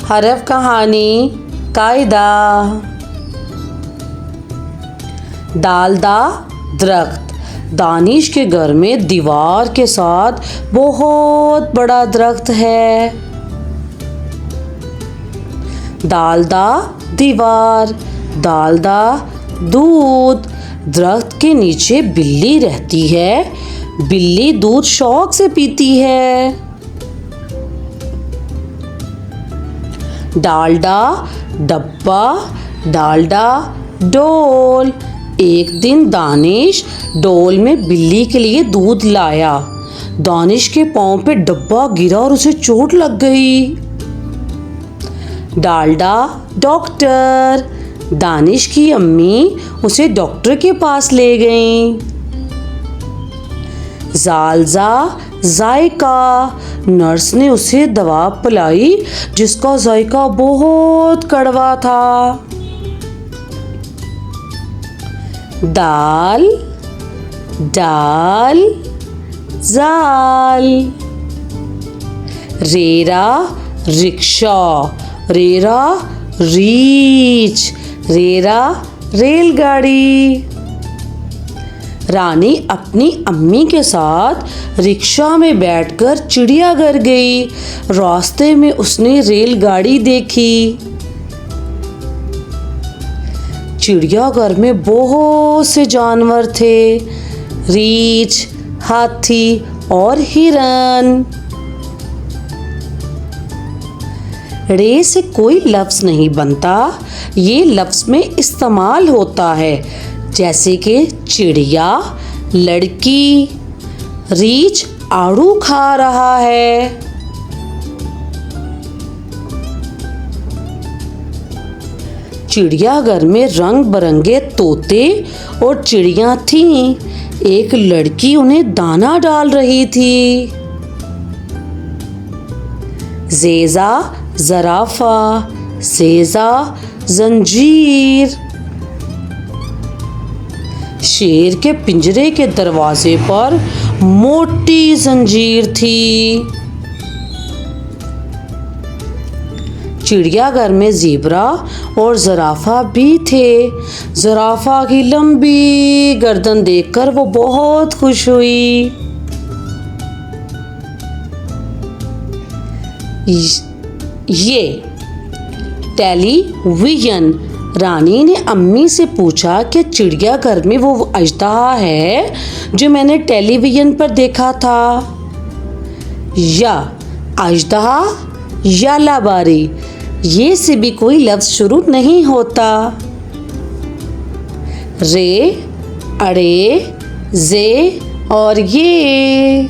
हरफ कहानी कायदा। दालदा दरख्त। दानिश के घर में दीवार के साथ बहुत बड़ा दरख्त है। दालदा दीवार, दालदा दूध। दरख्त के नीचे बिल्ली रहती है। बिल्ली दूध शौक से पीती है। डालडा डब्बा, डालडा डोल। एक दिन दानिश डोल में बिल्ली के लिए दूध लाया। दानिश के पाँव पे डब्बा गिरा और उसे चोट लग गई। डालडा डॉक्टर। दानिश की अम्मी उसे डॉक्टर के पास ले गईं। जालजा जायका। नर्स ने उसे दवा पिलाई जिसका जायका बहुत कड़वा था। दाल डाल जाल। रेरा रिक्शा, रेरा रीछ, रेरा रेलगाड़ी। रानी अपनी अम्मी के साथ रिक्शा में बैठकर चिड़ियाघर गई। रास्ते में उसने रेलगाड़ी देखी। चिड़ियाघर में बहुत से जानवर थे, रीछ, हाथी और हिरन। रे से कोई लफ्ज़ नहीं बनता, ये लफ्ज़ में इस्तेमाल होता है, जैसे कि चिड़िया, लड़की। रीछ आड़ू खा रहा है। चिड़ियाघर में रंग बिरंगे तोते और चिड़ियाँ थीं। एक लड़की उन्हें दाना डाल रही थी। ज़ेज़ा ज़राफ़ा, सेज़ा जंजीर। शेर के पिंजरे के दरवाजे पर मोटी जंजीर थी। चिड़ियाघर में ज़ेबरा और ज़राफ़ा भी थे। ज़राफ़ा की लंबी गर्दन देखकर वो बहुत खुश हुई। ये टेलीविज़न। रानी ने अम्मी से पूछा कि चिड़ियाघर में वो अजदहा है जो मैंने टेलीविज़न पर देखा था। या अजदहा या लाबारी, ये से भी कोई लफ्ज़ शुरू नहीं होता। रे, अड़े, जे और ये।